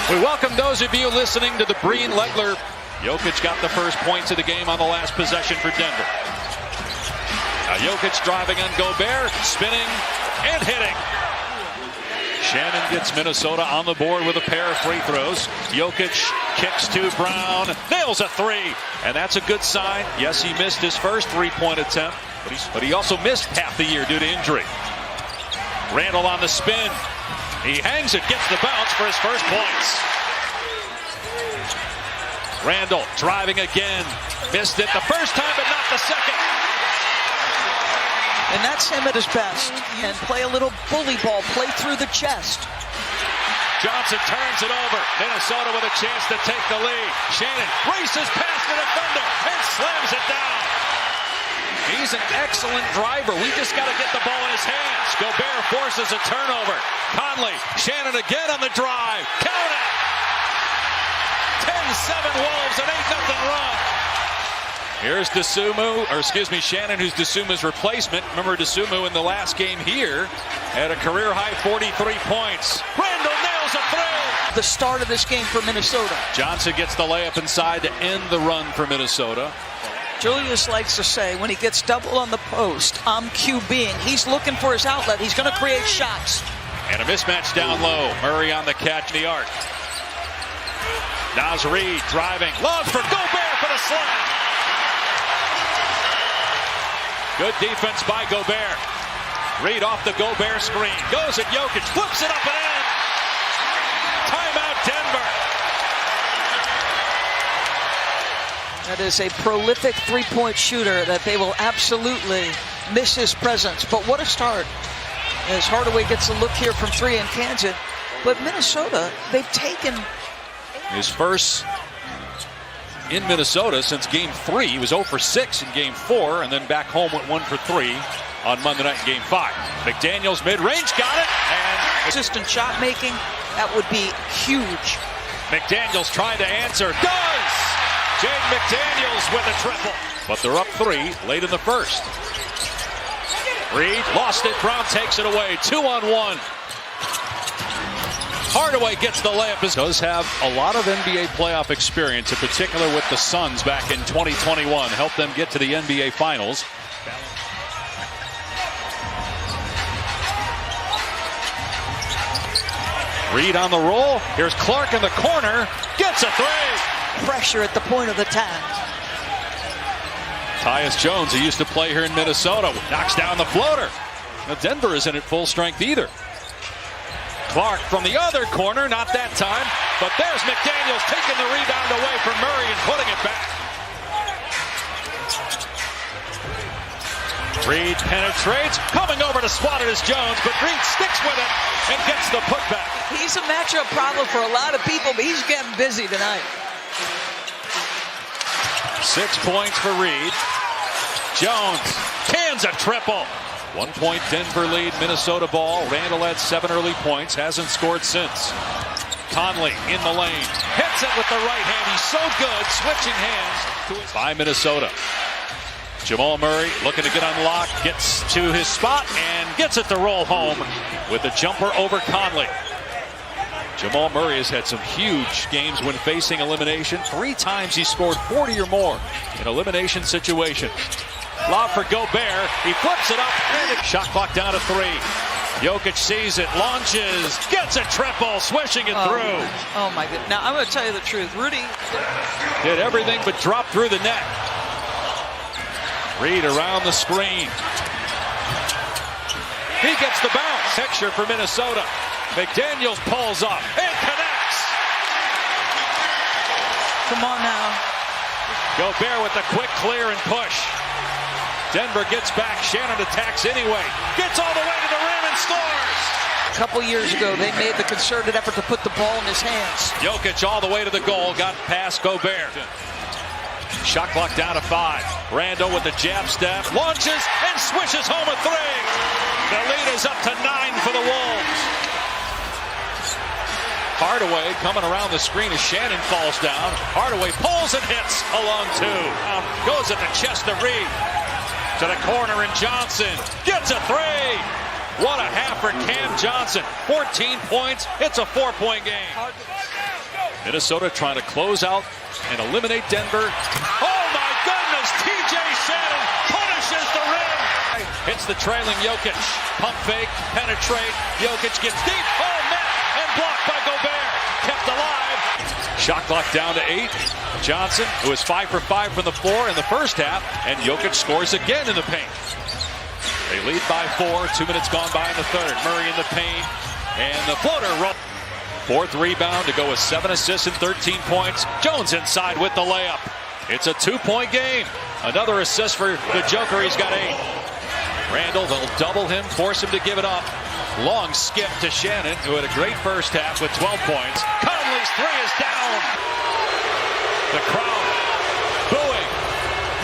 We welcome those of you listening to the Breen Legler. Jokic got the first points of the game on the last possession for Denver. Now Jokic driving on Gobert, spinning and hitting. Shannon gets Minnesota on the board with a pair of free throws. Jokic kicks to Brown, nails a three, and that's a good sign. Yes, he missed his first three-point attempt, but he also missed half the year due to injury. Randall on the spin. He hangs it, gets the bounce for his first points. Randall driving again. Missed it the first time, but not the second. And that's him at his best. And play a little bully ball, play through the chest. Johnson turns it over. Minnesota with a chance to take the lead. Shannon races past the defender and slams it down. He's an excellent driver. We just got to get the ball in his hands. Gobert forces a turnover. Conley, Shannon again on the drive. Count it! 10-7 Wolves, an 8-0 run. Here's Shannon, who's Dosuma's replacement. Remember, Dosuma in the last game here had a career-high 43 points. Randall nails a three. The start of this game for Minnesota. Johnson gets the layup inside to end the run for Minnesota. Julius likes to say when he gets double on the post, I'm QBing. He's looking for his outlet. He's going to create shots. And a mismatch down low. Murray on the catch, the arc. Naz Reid driving. Love for Gobert for the slam. Good defense by Gobert. Reid off the Gobert screen. Goes at Jokic. Flips it up and in. Timeout Denver. That is a prolific three-point shooter that they will absolutely miss his presence. But what a start. As Hardaway gets a look here from three in Kansas. But Minnesota, they've taken his first in Minnesota since game 3. He was 0 for 6 in game 4 and then back home went 1 for 3 on Monday night in game 5. McDaniels mid-range got it. And consistent shot making, that would be huge. McDaniels trying to answer. Does! Jaden McDaniels with a triple. But they're up 3 late in the first. Reid lost it. Brown takes it away. 2-on-1. Hardaway gets the layup. Does have a lot of NBA playoff experience, in particular with the Suns back in 2021. Helped them get to the NBA Finals. Reid on the roll. Here's Clark in the corner. Gets a three. Pressure at the point of attack. Tyus Jones, who used to play here in Minnesota, knocks down the floater. Now Denver isn't at full strength either. Clark from the other corner, not that time, but there's McDaniels taking the rebound away from Murray and putting it back. Reid penetrates, coming over to swat it as Jones, but Reid sticks with it and gets the putback. He's a matchup problem for a lot of people, but he's getting busy tonight. 6 points for Reid. Jones cans a triple. 1-point Denver lead, Minnesota ball. Randall had 7 early points, hasn't scored since. Conley in the lane, hits it with the right hand. He's so good, switching hands by Minnesota. Jamal Murray looking to get unlocked, gets to his spot and gets it to roll home with a jumper over Conley. Jamal Murray has had some huge games when facing elimination. 3 times he scored 40 or more in elimination situations. Lob for Gobert. He flips it up. And shot clock down to 3. Jokic sees it, launches, gets a triple, swishing it through. Oh my goodness. Now I'm going to tell you the truth. Rudy did everything but drop through the net. Reid around the screen. He gets the bounce. Picture for Minnesota. McDaniels pulls up and connects. Come on now. Gobert with the quick clear and push. Denver gets back. Shannon attacks anyway. Gets all the way to the rim and scores. A couple years ago, they made the concerted effort to put the ball in his hands. Jokic all the way to the goal. Got past Gobert. Shot clock down to 5. Randall with the jab step. Launches and swishes home a 3. The lead is up to 9 for the Wolves. Hardaway coming around the screen as Shannon falls down. Hardaway pulls and hits along 2. Goes at the chest of Reid. To the corner and Johnson gets a 3. What a half for Cam Johnson. 14 points. It's a 4-point game. Minnesota trying to close out and eliminate Denver. Oh my goodness, TJ Shannon punishes the rim. Hits the trailing Jokic. Pump fake, penetrate. Jokic gets deep. Oh, net and blocked by Gobert. Kept alive. Shot clock down to 8. Johnson, who is 5 for 5 from the floor in the first half, and Jokic scores again in the paint. They lead by 4. 2 minutes gone by in the third. Murray in the paint, and the floater roll. Fourth rebound to go with 7 assists and 13 points. Jones inside with the layup. It's a 2-point game. Another assist for the Joker. He's got 8. Randall, they'll double him, force him to give it up. Long skip to Shannon, who had a great first half with 12 points. Conley's 3 is down. The crowd booing.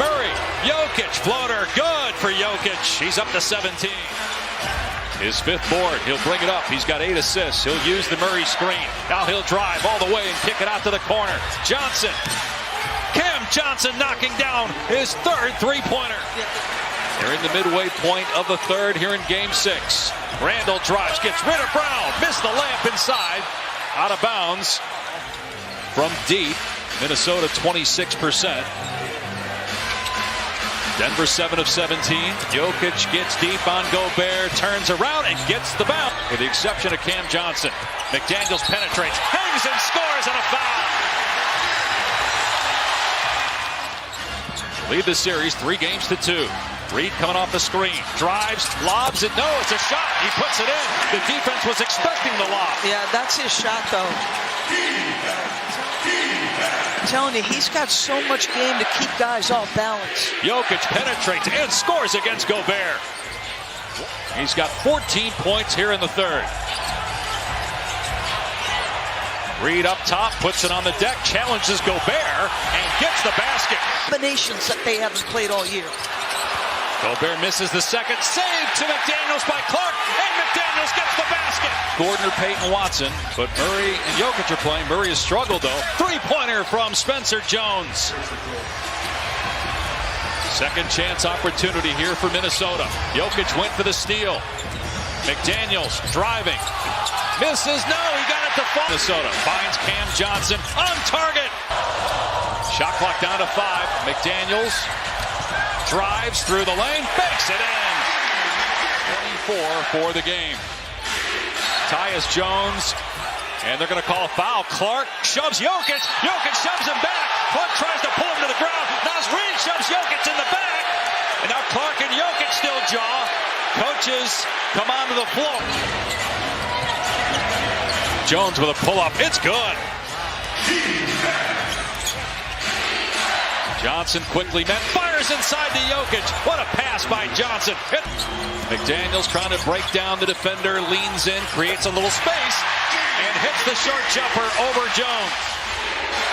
Murray, Jokic, floater, good for Jokic. He's up to 17. His 5th board, he'll bring it up. He's got 8 assists. He'll use the Murray screen. Now he'll drive all the way and kick it out to the corner. Johnson, Cam Johnson knocking down his 3rd three-pointer. They're in the midway point of the 3rd here in Game 6. Randall drives, gets rid of Brown. Missed the layup inside. Out of bounds from deep. Minnesota 26%. Denver 7 of 17. Jokic gets deep on Gobert, turns around and gets the bounce. With the exception of Cam Johnson. McDaniels penetrates, hangs and scores, and a foul. Lead the series 3 games to 2. Reed coming off the screen, drives, lobs it. No, it's a shot. He puts it in. The defense was expecting the lob. Yeah, that's his shot, though. I'm telling you, he's got so much game to keep guys off balance. Jokic penetrates and scores against Gobert. He's got 14 points here in the 3rd. Reed up top, puts it on the deck, challenges Gobert, and gets the basket. Combinations that they haven't played all year. Gobert misses the second. Save to McDaniels by Clark, and McDaniels gets the basket. Gordon or Peyton Watson, but Murray and Jokic are playing. Murray has struggled, though. 3-pointer from Spencer Jones. Second chance opportunity here for Minnesota. Jokic went for the steal. McDaniels driving. Misses. No, he got it to fall. Minnesota finds Cam Johnson on target. Shot clock down to 5. McDaniels drives through the lane, fakes it in. 24 for the game. Tyus Jones, and they're going to call a foul. Clark shoves Jokic. Jokic shoves him back. Clark tries to pull him to the ground. Naz Reid shoves Jokic in the back. And now Clark and Jokic still jaw. Coaches come onto the floor. Jones with a pull-up. It's good. Johnson quickly met, fires inside to Jokic. What a pass by Johnson. McDaniels trying to break down the defender, leans in, creates a little space, and hits the short jumper over Jones.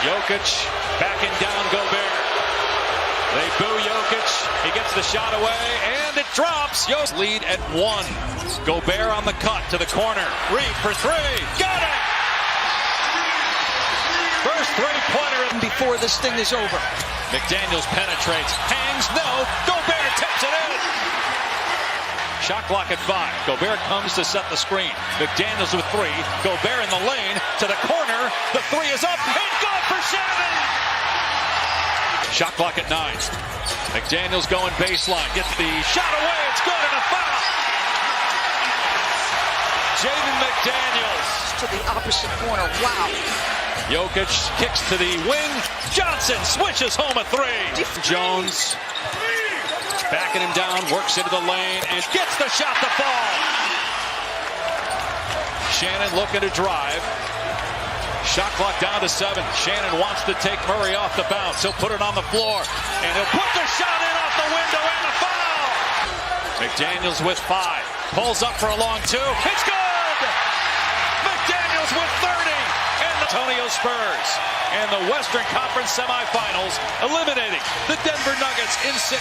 Jokic backing down Gobert. They boo Jokic. He gets the shot away, and it drops. Jokic lead at 1. Gobert on the cut to the corner. Reed for 3. Got it! First 3-pointer before this thing is over. McDaniels penetrates, hangs, no, Gobert tips it in. Shot clock at 5. Gobert comes to set the screen. McDaniels with 3. Gobert in the lane to the corner. The 3 is up and good for Shannon. Shot clock at 9. McDaniels going baseline, gets the shot away. It's good and a foul. Jaden McDaniels to the opposite corner. Wow. Jokic kicks to the wing. Johnson switches home a 3. Jones backing him down, works into the lane, and gets the shot to fall. Shannon looking to drive. Shot clock down to 7. Shannon wants to take Murray off the bounce. He'll put it on the floor, and he'll put the shot in off the window, and a foul. McDaniels with 5. Pulls up for a long 2. It's good! McDaniels with 30. Antonio Spurs and the Western Conference semifinals, eliminating the Denver Nuggets in 6.